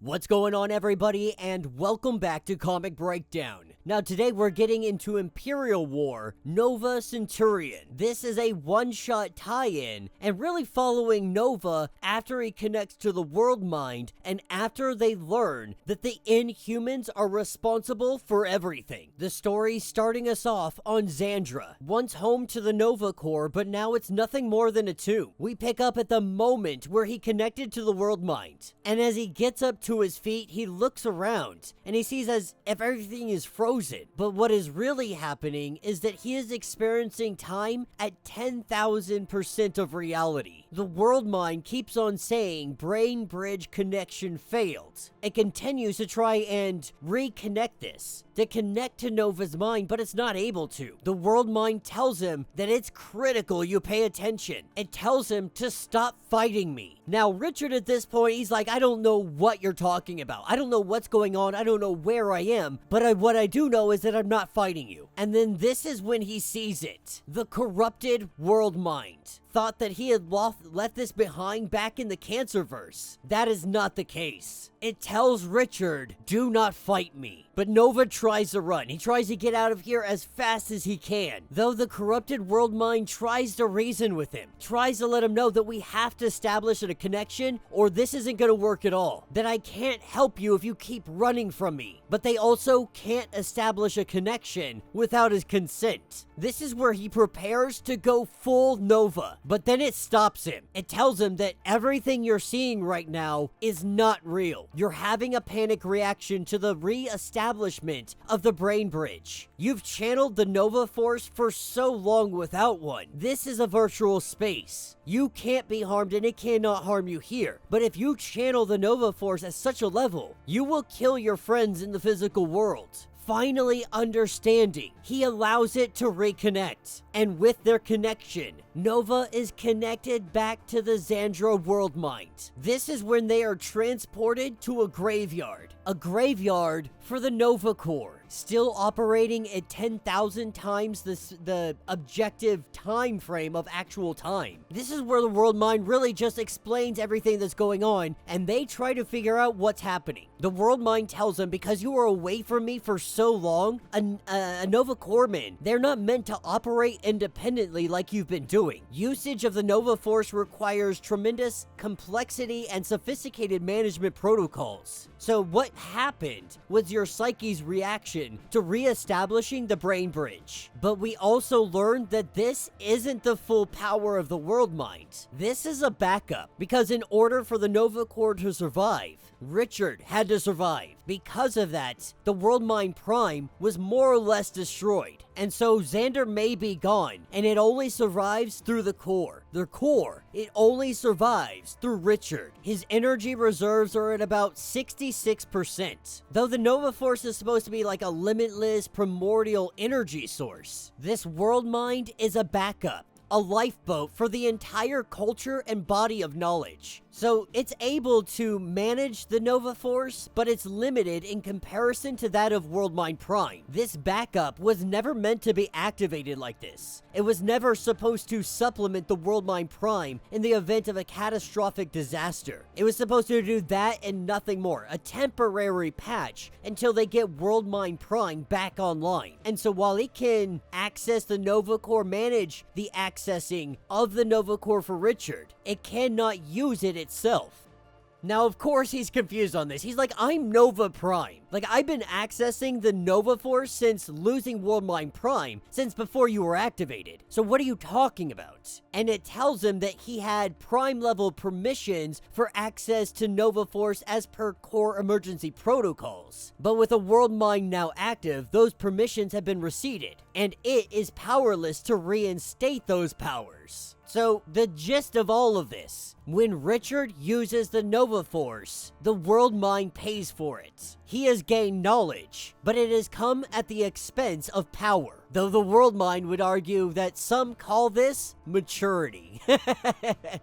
What's going on, everybody, and welcome back to Comic Breakdown. Now today we're getting into Imperial War, Nova Centurion. This is a one-shot tie-in, and really following Nova after he connects to the Worldmind, and after they learn that the Inhumans are responsible for everything. The story starting us off on Xandra, once home to the Nova Corps, but now it's nothing more than a tomb. We pick up at the moment where he connected to the Worldmind, and as he gets up to his feet, he looks around and he sees as if everything is frozen. But what is really happening is that he is experiencing time at 10,000% of reality. The Worldmind keeps on saying brain bridge connection failed. It continues to try and reconnect this, to connect to Nova's mind, but it's not able to. The Worldmind tells him that it's critical you pay attention. It tells him to stop fighting me. Now, Richard at this point, he's like, I don't know what you're talking about. I don't know what's going on. I don't know where I am. But what I do know is that I'm not fighting you. And then this is when he sees it. The corrupted Worldmind thought that he had left this behind back in the Cancerverse. That is not the case. It tells Richard, do not fight me. But Nova tries to run. He tries to get out of here as fast as he can. Though the corrupted Worldmind tries to reason with him, tries to let him know that we have to establish a connection or this isn't going to work at all. That I can't help you if you keep running from me. But they also can't establish a connection without his consent. This is where he prepares to go full Nova. But then it stops him. It tells him that everything you're seeing right now is not real. You're having a panic reaction to the re-establishment of the brain bridge. You've channeled the Nova Force for so long without one. This is a virtual space. You can't be harmed and it cannot harm you here. But if you channel the Nova Force at such a level, you will kill your friends in the physical world. Finally understanding, he allows it to reconnect. And with their connection, Nova is connected back to the Xandarian Worldmind. This is when they are transported to a graveyard for the Nova Corps. Still operating at 10,000 times the objective time frame of actual time. This is where the Worldmind really just explains everything that's going on, and they try to figure out what's happening. The Worldmind tells them, because you were away from me for so long, a Nova Corpsman, they're not meant to operate independently like you've been doing. Usage of the Nova Force requires tremendous complexity and sophisticated management protocols. So what happened was your psyche's reaction to re-establishing the brain bridge. But we also learned that this isn't the full power of the Worldmind. This is a backup, because in order for the Nova Corps to survive, Richard had to survive. Because of that, the Worldmind Prime was more or less destroyed. And so Xander may be gone, and it only survives through the core. The core, it only survives through Richard. His energy reserves are at about 66%. Though the Nova Force is supposed to be like a limitless primordial energy source, this Worldmind is a backup, a lifeboat for the entire culture and body of knowledge. So it's able to manage the Nova Force, but it's limited in comparison to that of Worldmind Prime. This backup was never meant to be activated like this. It was never supposed to supplement the Worldmind Prime in the event of a catastrophic disaster. It was supposed to do that and nothing more, a temporary patch until they get Worldmind Prime back online. And so while it can access the Nova Corps, manage the accessing of the Nova Corps for Richard, it cannot use it itself. Now, of course, he's confused on this. He's like, I'm Nova Prime. Like, I've been accessing the Nova Force since losing Worldmind Prime, since before you were activated. So what are you talking about? And it tells him that he had Prime level permissions for access to Nova Force as per core emergency protocols. But with a Worldmind now active, those permissions have been receded, and it is powerless to reinstate those powers. So, the gist of all of this, when Richard uses the Nova Force, the Worldmind pays for it. He has gained knowledge, but it has come at the expense of power. Though the Worldmind would argue that some call this maturity.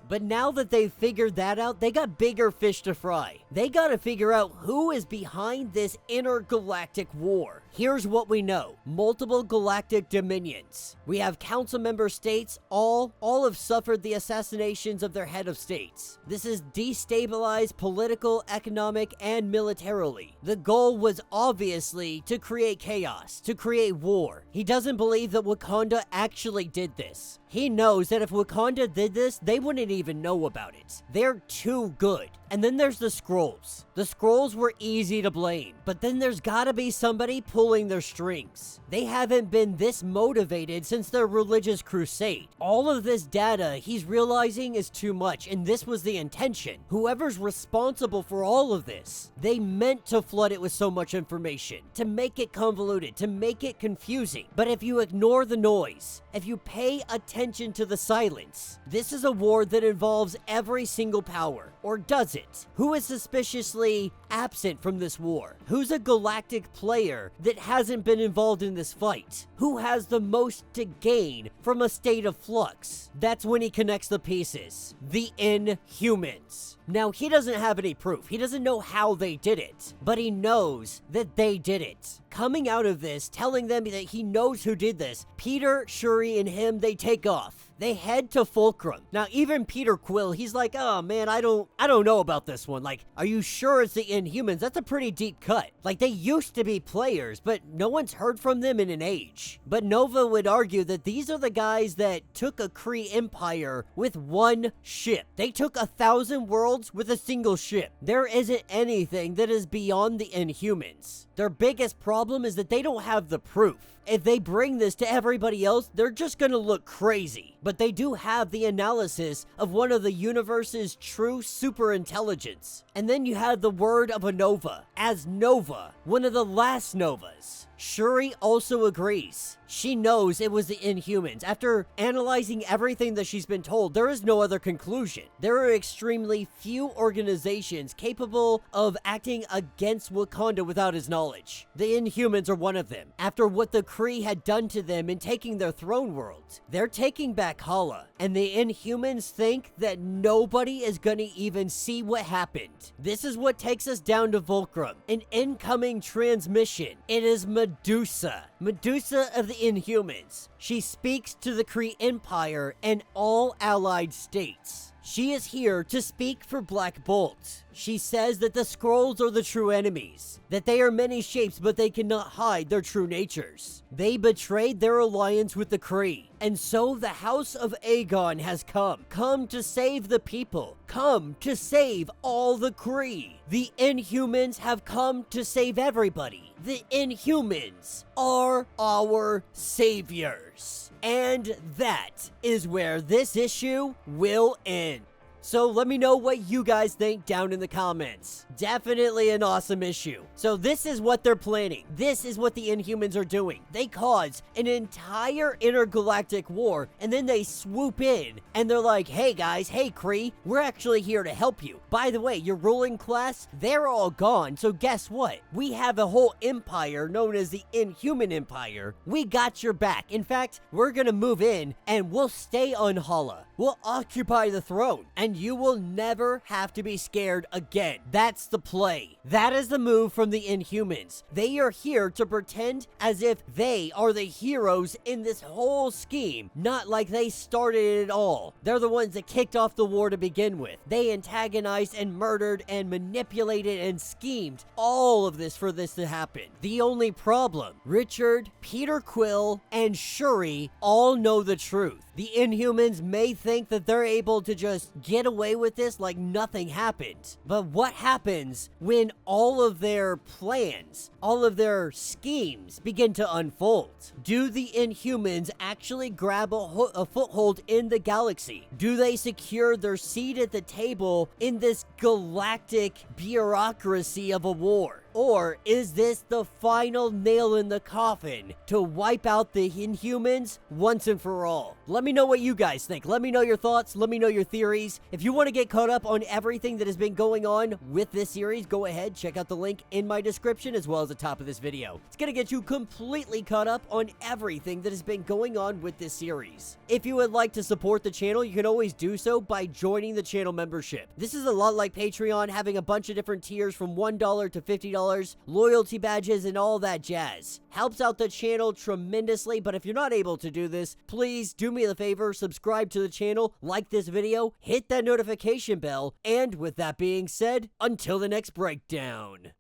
But now that they've figured that out, they got bigger fish to fry. They gotta figure out who is behind this intergalactic war. Here's what we know. Multiple galactic dominions. We have council member states, all have suffered the assassinations of their head of states. This is destabilized political, economic, and militarily. The goal was obviously to create chaos, to create war. He doesn't believe that Wakanda actually did this. He knows that if Wakanda did this, they wouldn't even know about it. They're too good. And then there's the Skrulls. The Skrulls were easy to blame, but then there's gotta be somebody pulling their strings. They haven't been this motivated since their religious crusade. All of this data he's realizing is too much, and this was the intention. Whoever's responsible for all of this, they meant to flood it with so much information, to make it convoluted, to make it confusing. But if you ignore the noise, if you pay attention to the silence, this is a war that involves every single power. Or does it? Who is suspiciously absent from this war? Who's a galactic player that hasn't been involved in this fight? Who has the most to gain from a state of flux? That's when he connects the pieces. The Inhumans. Now, he doesn't have any proof. He doesn't know how they did it, but he knows that they did it. Coming out of this, telling them that he knows who did this, Peter, Shuri, and him, they take off. They head to Fulcrum. Now, even Peter Quill, he's like, oh man, I don't know about this one. Like, are you sure it's the Inhumans? That's a pretty deep cut. Like, they used to be players, but no one's heard from them in an age. But Nova would argue that these are the guys that took a Kree empire with one ship. They took 1,000 worlds with a single ship. There isn't anything that is beyond the Inhumans. Their biggest problem is that they don't have the proof. If they bring this to everybody else, they're just gonna look crazy. But they do have the analysis of one of the universe's true super intelligence. And then you have the word of a Nova. As Nova, one of the last Novas, Shuri also agrees. She knows it was the Inhumans. After analyzing everything that she's been told, there is no other conclusion. There are extremely few organizations capable of acting against Wakanda without his knowledge. The Inhumans are one of them. After what the Kree had done to them in taking their throne world, they're taking back Hala, and the Inhumans think that nobody is gonna even see what happened. This is what takes us down to Fulcrum. An incoming transmission. It is Medusa. Medusa of the Inhumans. She speaks to the Kree Empire and all allied states. She is here to speak for Black Bolt. She says that the Skrulls are the true enemies, that they are many shapes but they cannot hide their true natures. They betrayed their alliance with the Kree, and so the House of Aegon has come to save the people, come to save all the Kree. The Inhumans have come to save everybody. The Inhumans are our saviors. And that is where this issue will end. So let me know what you guys think down in the comments. Definitely an awesome issue. So this is what they're planning. This is what the Inhumans are doing. They cause an entire intergalactic war, and then they swoop in, and they're like, hey guys, hey Kree, we're actually here to help you. By the way, your ruling class, they're all gone, so guess what? We have a whole empire known as the Inhuman Empire. We got your back. In fact, we're gonna move in, and we'll stay on Hala. We'll occupy the throne, and you will never have to be scared again. That's the play. That is the move from the Inhumans. They are here to pretend as if they are the heroes in this whole scheme, not like they started it all. They're the ones that kicked off the war to begin with. They antagonized and murdered and manipulated and schemed all of this for this to happen. The only problem, Richard, Peter Quill, and Shuri all know the truth. The Inhumans may think that they're able to just get away with this like nothing happened. But what happens when all of their plans, all of their schemes begin to unfold? Do the Inhumans actually grab a foothold in the galaxy? Do they secure their seat at the table in this galactic bureaucracy of a war? Or is this the final nail in the coffin to wipe out the Inhumans once and for all? Let me know what you guys think. Let me know your thoughts. Let me know your theories. If you want to get caught up on everything that has been going on with this series, go ahead, check out the link in my description as well as the top of this video. It's going to get you completely caught up on everything that has been going on with this series. If you would like to support the channel, you can always do so by joining the channel membership. This is a lot like Patreon, having a bunch of different tiers from $1 to $50 $5, loyalty badges, and all that jazz. Helps out the channel tremendously, but if you're not able to do this, please do me the favor, subscribe to the channel, like this video, hit that notification bell, and with that being said, until the next breakdown.